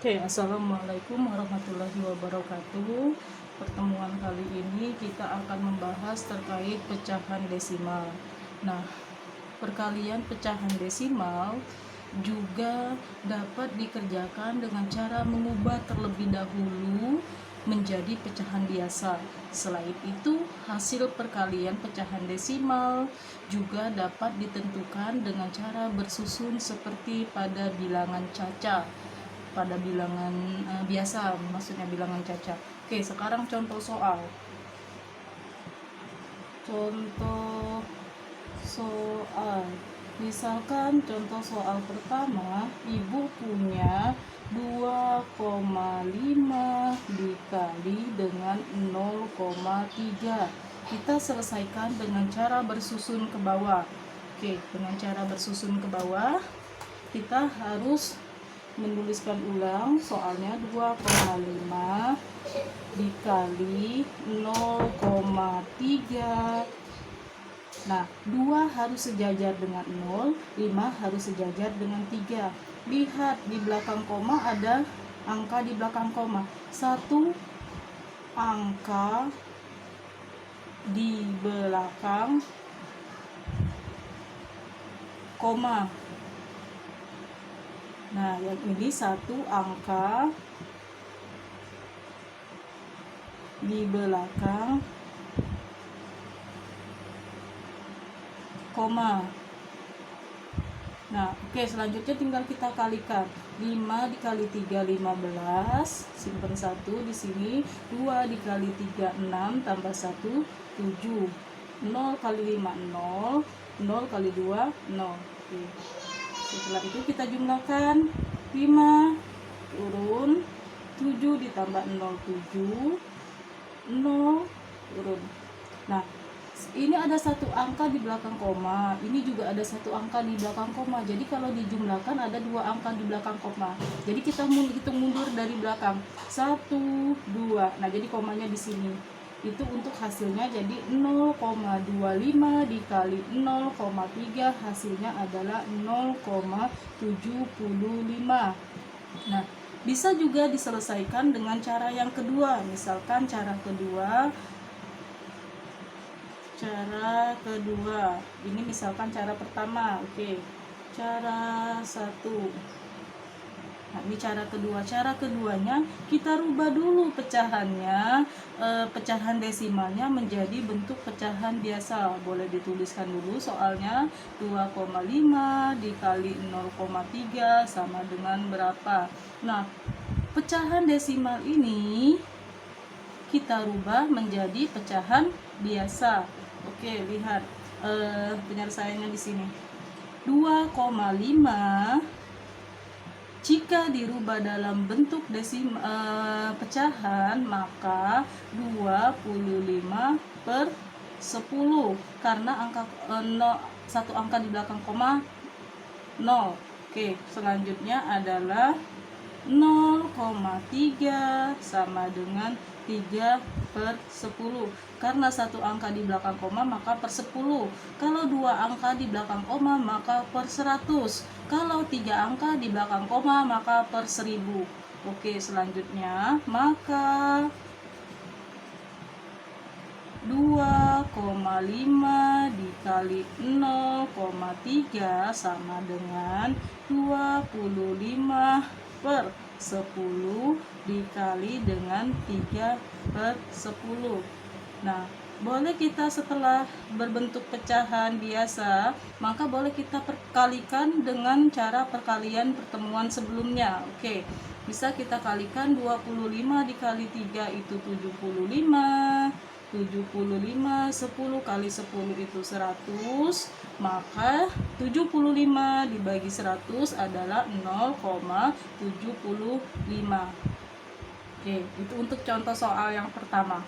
Oke, assalamualaikum warahmatullahi wabarakatuh. Pertemuan kali ini kita akan membahas terkait pecahan desimal. Nah, perkalian pecahan desimal juga dapat dikerjakan dengan cara mengubah terlebih dahulu menjadi pecahan biasa. Selain itu, hasil perkalian pecahan desimal juga dapat ditentukan dengan cara bersusun seperti pada bilangan caca, pada bilangan biasa, maksudnya bilangan caca. Oke, sekarang contoh soal. Contoh soal. Misalkan contoh soal pertama, ibu punya 2,5 dikali dengan 0,3. Kita selesaikan dengan cara bersusun ke bawah. Oke, dengan cara bersusun ke bawah, kita harus menuliskan ulang soalnya. 2,5 dikali 0,3. Nah, 2 harus sejajar dengan 0, 5 harus sejajar dengan 3. Lihat di belakang koma ada angka di belakang koma. Satu angka di belakang koma. Nah, yang ini satu angka di belakang koma. Nah, oke, selanjutnya tinggal kita kalikan. 5 dikali 3 15, simpan 1 di sini. 2 dikali 3 6, tambah 1 7. 0 kali 5 0, 0 kali 2 0. Oke. Setelah itu kita jumlahkan. 5 turun, 7 ditambah 0 7, 0 turun. Nah, ini ada satu angka di belakang koma, ini juga ada satu angka di belakang koma. Jadi kalau dijumlahkan ada dua angka di belakang koma. Jadi kita hitung mundur dari belakang. 1 2. Nah, jadi komanya di sini. Itu untuk hasilnya, jadi 0,25 dikali 0,3, hasilnya adalah 0,75. Nah, bisa juga diselesaikan dengan cara yang kedua. Misalkan cara kedua, ini misalkan cara pertama. Oke, cara 1. Nah, ini cara kedua. Cara keduanya kita rubah dulu pecahannya, pecahan desimalnya menjadi bentuk pecahan biasa. Boleh dituliskan dulu soalnya. 2,5 dikali 0,3 sama dengan berapa. Nah, pecahan desimal ini kita rubah menjadi pecahan biasa. Oke, lihat penyelesaiannya di sini. 2,5 jika dirubah dalam bentuk pecahan, maka 25/10, karena satu angka di belakang koma 0. Oke, selanjutnya adalah 0,3 sama dengan 3/10. Karena satu angka di belakang koma maka per 10. Kalau dua angka di belakang koma maka per 100. Kalau tiga angka di belakang koma maka per 1000. Oke, selanjutnya maka 2,5 dikali 0,3 sama dengan 25/10 dikali dengan 3/10. Nah, boleh kita setelah berbentuk pecahan biasa, maka boleh kita perkalikan dengan cara perkalian pertemuan sebelumnya. Oke, bisa kita kalikan. 25 dikali 3 itu 75. 75, 10 kali 10 itu 100, maka 75 dibagi 100 adalah 0,75. Oke, itu untuk contoh soal yang pertama.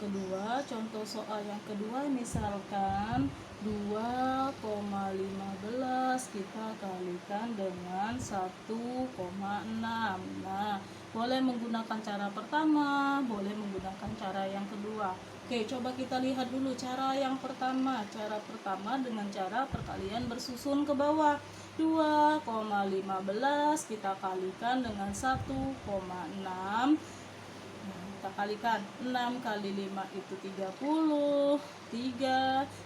Kedua, contoh soal yang kedua, misalkan 2,15 kita kalikan dengan 1,6. Nah, boleh menggunakan cara pertama, boleh menggunakan cara yang kedua. Oke, coba kita lihat dulu cara yang pertama. Cara pertama dengan cara perkalian bersusun ke bawah. 2,15 kita kalikan dengan 1,6. Nah, kita kalikan 6 kali 5 itu 30.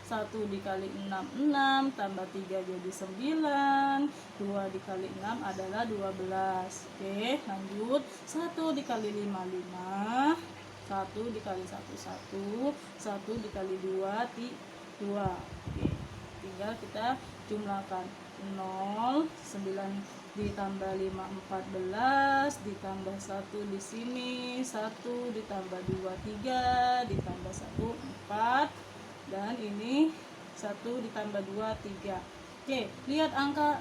1 dikali 6, 6 tambah 3 jadi 9. 2 dikali 6 adalah 12. Oke, lanjut. 1 dikali 5, 5. 1 dikali 1, 1. 1 dikali 2, 2. Oke, tinggal kita jumlahkan. 0, 9 ditambah 5, 14, ditambah 1 di sini, 1 ditambah 2, 3, ditambah 1, 4, dan ini 1 ditambah 2, 3. Oke, lihat angka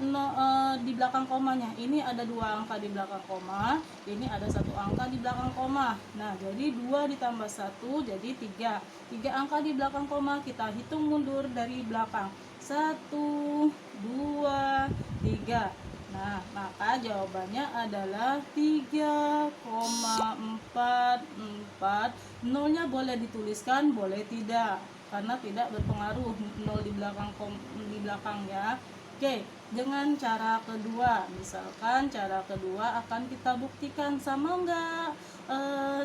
di belakang komanya. Ini ada 2 angka di belakang koma, ini ada 1 angka di belakang koma. Nah, jadi 2 ditambah 1 jadi 3. 3 angka di belakang koma kita hitung mundur dari belakang. 1, 2, 3. Nah, maka jawabannya adalah 3,44. Nolnya boleh dituliskan, boleh tidak, karena tidak berpengaruh nol di belakang ya. Oke, dengan cara kedua, misalkan cara kedua akan kita buktikan sama enggak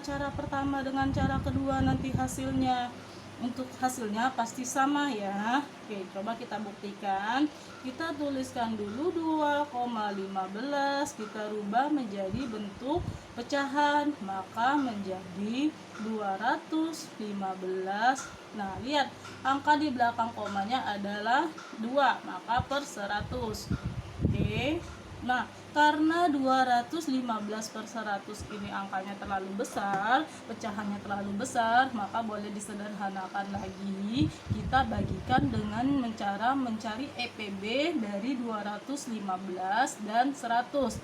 cara pertama dengan cara kedua nanti hasilnya. Untuk hasilnya pasti sama ya. Oke, coba kita buktikan. Kita tuliskan dulu 2,15, kita rubah menjadi bentuk pecahan, maka menjadi 215. Nah, lihat angka di belakang komanya adalah 2, maka per 100. Oke. Nah, karena 215 per 100 ini angkanya terlalu besar, pecahannya terlalu besar, maka boleh disederhanakan lagi. Kita bagikan dengan cara mencari EPB dari 215 dan 100.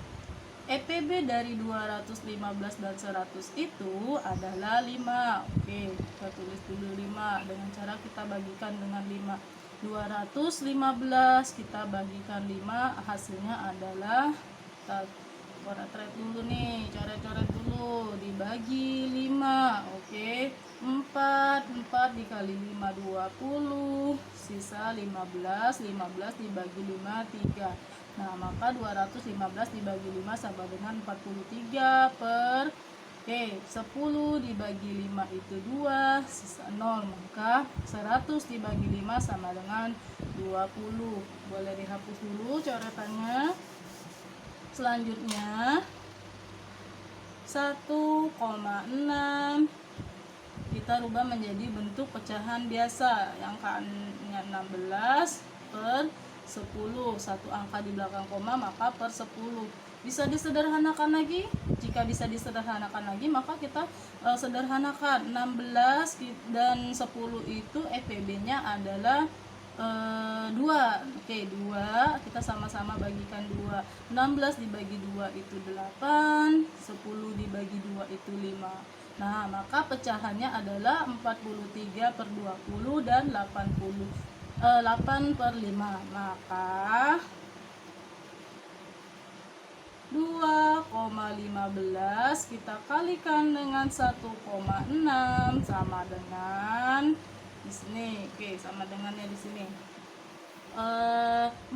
EPB dari 215 dan 100 itu adalah 5. Oke, kita tulis dulu 5 dengan cara kita bagikan dengan 5. 215 kita bagikan 5, hasilnya adalah, kita coret dulu nih, coret dulu, dibagi 5. Oke, 4 dikali 5 20, sisa 15 dibagi 5 3. Nah, maka 215 dibagi 5 sama dengan 43 per 10 dibagi 5 itu 2, sisa 0, maka 100 dibagi 5 sama dengan 20. Boleh dihapus dulu coretannya. Selanjutnya 1,6 kita rubah menjadi bentuk pecahan biasa, angkanya 16 per 10, 1 angka di belakang koma maka per 10. Bisa disederhanakan lagi. Jika bisa disederhanakan lagi, maka kita sederhanakan. 16 dan 10 itu EPB-nya adalah 2. Oke, 2 kita sama-sama bagikan 2. 16 dibagi 2 itu 8, 10 dibagi 2 itu 5. Nah, maka pecahannya adalah 43 per 20 dan 8 per 5. Maka 2,15 kita kalikan dengan 1,6 sama dengan di sini. Oke, sama dengannya di sini.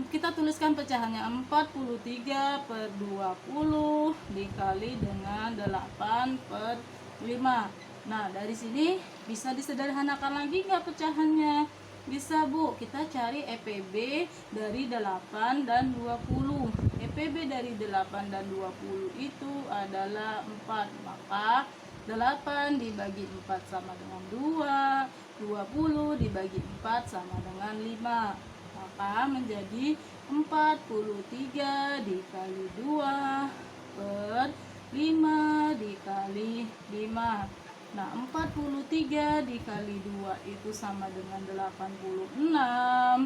Kita tuliskan pecahannya 43 per 20 dikali dengan 8 per 5. Nah, dari sini bisa disederhanakan lagi nggak pecahannya? Bisa, Bu. Kita cari EPB dari 8 dan 20. EPB dari 8 dan 20 itu adalah 4. Maka 8 dibagi 4 sama dengan 2. 20 dibagi 4 sama dengan 5. Maka menjadi 43 dikali 2 per 5 dikali 5. Nah, 43 dikali 2 itu sama dengan 86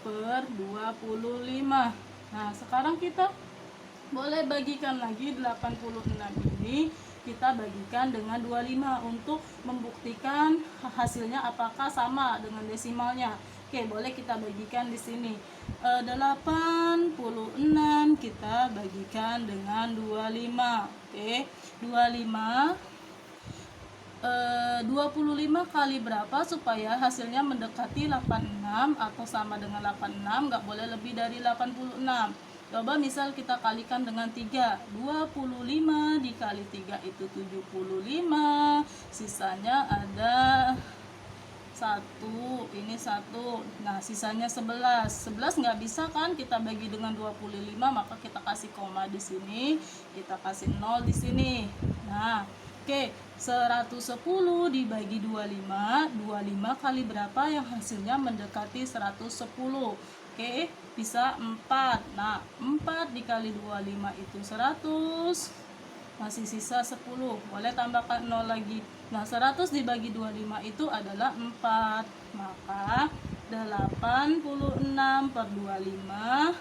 per 25. Nah, sekarang kita boleh bagikan lagi 86 ini, kita bagikan dengan 25 untuk membuktikan hasilnya apakah sama dengan desimalnya. Oke, boleh kita bagikan di sini. 86 kita bagikan dengan 25. Oke, 25 25 kali berapa supaya hasilnya mendekati 86 atau sama dengan 86, nggak boleh lebih dari 86. Coba misal kita kalikan dengan 3, 25 dikali 3 itu 75, sisanya ada 1, ini 1. Nah, sisanya 11 nggak bisa kan kita bagi dengan 25, maka kita kasih koma di sini, kita kasih 0 di sini. Nah, oke, 110 dibagi 25, 25 kali berapa yang hasilnya mendekati 110? Oke, bisa 4. Nah, 4 dikali 25 itu 100. Masih sisa 10. Boleh tambahkan 0 lagi. Nah, 100 dibagi 25 itu adalah 4. Maka 86 per 25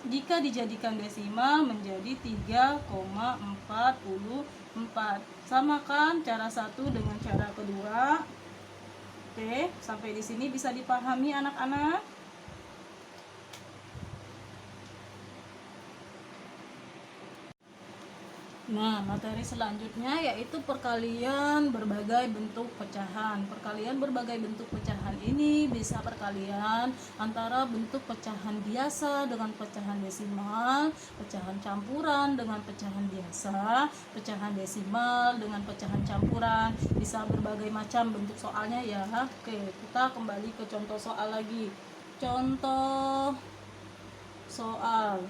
jika dijadikan desimal menjadi 3,44. Samakan cara satu dengan cara kedua. Oke, sampai di sini bisa dipahami anak-anak? Nah, materi selanjutnya yaitu perkalian berbagai bentuk pecahan. Perkalian berbagai bentuk pecahan ini bisa perkalian antara bentuk pecahan biasa dengan pecahan desimal, pecahan campuran dengan pecahan biasa, pecahan desimal dengan pecahan campuran. Bisa berbagai macam bentuk soalnya ya. Oke, kita kembali ke contoh soal lagi. Contoh soal.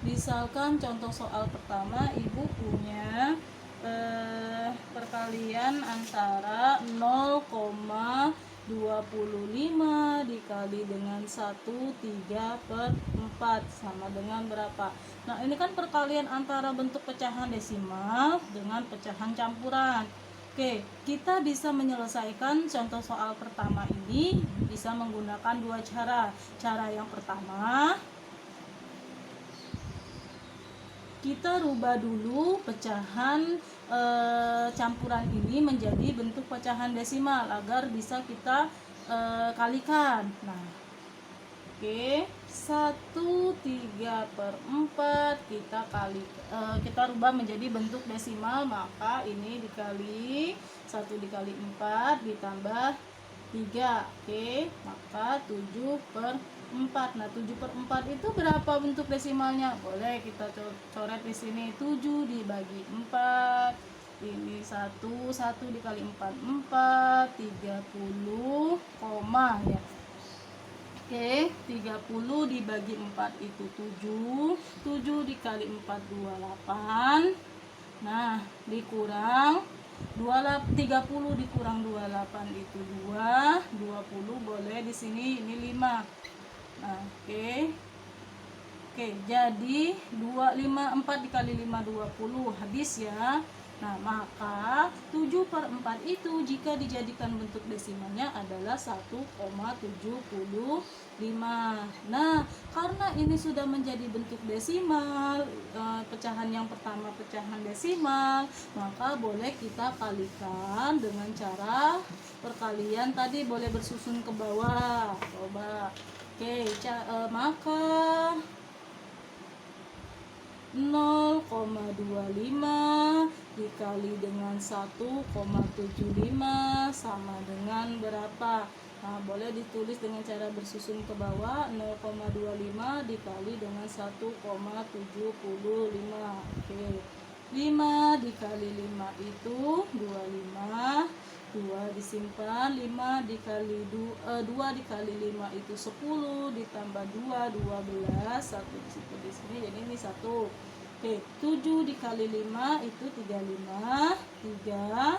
Misalkan contoh soal pertama, ibu punya perkalian antara 0,25 dikali dengan 1/3/4 sama dengan berapa? Nah, ini kan perkalian antara bentuk pecahan desimal dengan pecahan campuran. Oke, kita bisa menyelesaikan contoh soal pertama ini bisa menggunakan dua cara. Cara yang pertama, kita rubah dulu pecahan campuran ini menjadi bentuk pecahan desimal agar bisa kita kalikan. Nah, oke, 1/3/4 kita rubah menjadi bentuk desimal, maka ini dikali 1 dikali 4 ditambah 3. Oke, maka 7/4. Nah, 7/4 itu berapa bentuk desimalnya? Boleh kita coret di sini. 7 dibagi 4. Ini 1 dikali 4, 30, koma ya. Oke, 30 dibagi 4 itu 7. 7 dikali 4, 28. Nah, dikurang 30 dikurang 28 itu 2. 20 boleh di sini, ini 5. Nah, oke, jadi 4 dikali 5, 20, habis ya. Nah, maka 7/4 itu jika dijadikan bentuk desimalnya adalah 1,75. Nah, karena ini sudah menjadi bentuk desimal, pecahan yang pertama pecahan desimal, maka boleh kita kalikan dengan cara perkalian tadi, boleh bersusun ke bawah. Coba. Oke, maka 0,25 dikali dengan 1,75 sama dengan berapa? Nah, boleh ditulis dengan cara bersusun ke bawah. 0,25 dikali dengan 1,75. Oke, 5 dikali 5 itu 25. 2 disimpan, 5 dikali 2 dikali 5 itu 10, ditambah 2, 12, 1 disitu di sini, jadi ini 1. Oke, 7 dikali 5 itu 35, 3,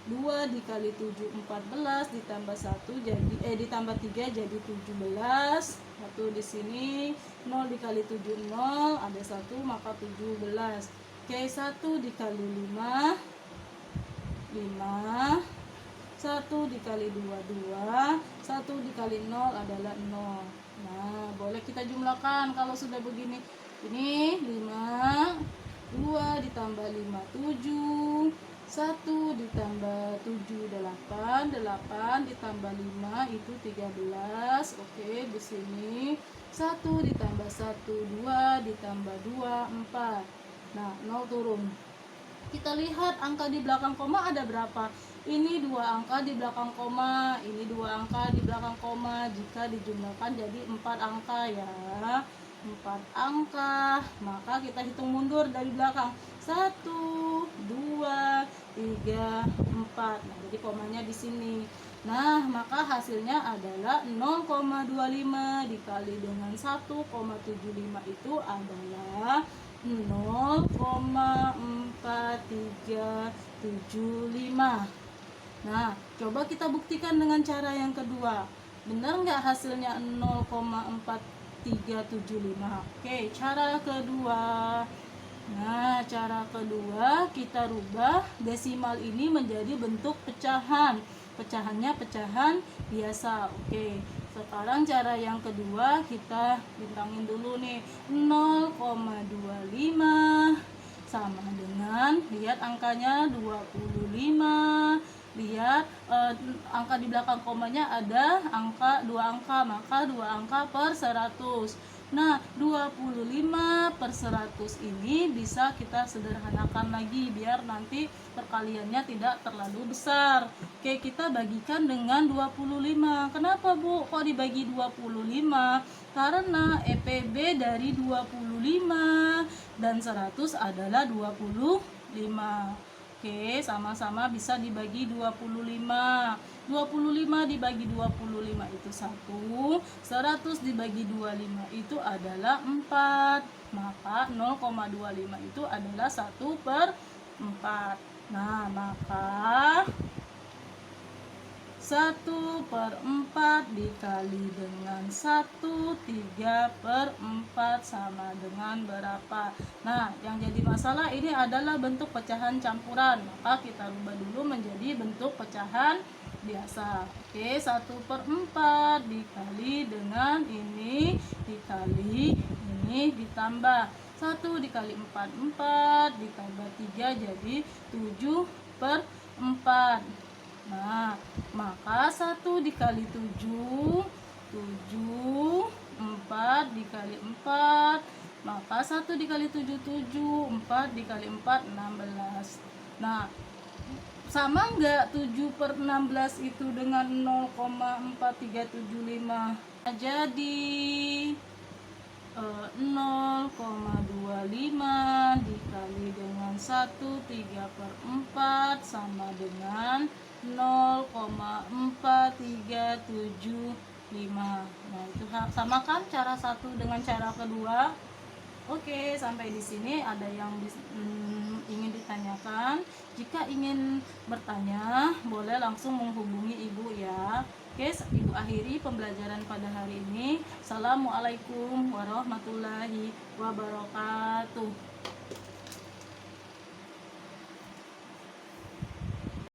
2 dikali 7, 14, ditambah 1 jadi ditambah 3 jadi 17. 1 di sini, 0 dikali 7 0, ada 1 maka 17. Oke, 1 dikali 5 5, 1 dikali 2 2, 1 dikali 0 adalah 0. Nah, boleh kita jumlahkan kalau sudah begini. Ini 5, 2 ditambah 5 7, 1 ditambah 7 8, 8 ditambah 5 itu 13. Oke, di sini 1 ditambah 1 2 ditambah 2 4. Nah, 0 turun. Kita lihat angka di belakang koma ada berapa. Ini 2 angka di belakang koma, ini 2 angka di belakang koma. Jika dijumlahkan jadi 4 angka ya. 4 angka. Maka kita hitung mundur dari belakang. 1, 2, 3, 4. Nah, jadi komanya di sini. Nah, maka hasilnya adalah 0,25 dikali dengan 1,75 itu adalah 0,4375. Nah, coba kita buktikan dengan cara yang kedua. Benar nggak hasilnya 0,4375? Oke, cara kedua. Nah, cara kedua kita rubah desimal ini menjadi bentuk pecahan. Pecahannya pecahan biasa. Oke, sekarang cara yang kedua kita bintangin dulu nih. 0,25 sama dengan, lihat angkanya 25. Lihat angka di belakang komanya ada angka 2 angka, maka 2 angka per 100. Nah, 25 per 100 ini bisa kita sederhanakan lagi biar nanti perkaliannya tidak terlalu besar. Oke, kita bagikan dengan 25. Kenapa, Bu? Kok dibagi 25? Karena EPB dari 25 dan 100 adalah 25. Oke, sama-sama bisa dibagi 25. 25 dibagi 25 itu 1, 100 dibagi 25 itu adalah 4. Maka 0,25 itu adalah 1/4. Nah, maka 1/4 dikali dengan 1, 3/4 sama dengan berapa? Nah, yang jadi masalah ini adalah bentuk pecahan campuran. Maka kita rubah dulu menjadi bentuk pecahan biasa. Oke, 1/4 dikali dengan ini dikali ini ditambah 1 dikali 4, 4 ditambah 3 jadi 7/4. Nah, maka 1 dikali 7, 7, 4 dikali 4. Maka 1 dikali 7, 7, 4 dikali 4, 16. Nah, sama enggak 7/16 itu dengan 0,4375? Jadi 0,25 dikali dengan 1, 3/4 sama dengan 0,4375. Nah, itu sama kan cara satu dengan cara kedua. Oke, sampai di sini ada yang ingin ditanyakan. Jika ingin bertanya, boleh langsung menghubungi Ibu ya. Oke, Ibu akhiri pembelajaran pada hari ini. Assalamualaikum warahmatullahi wabarakatuh.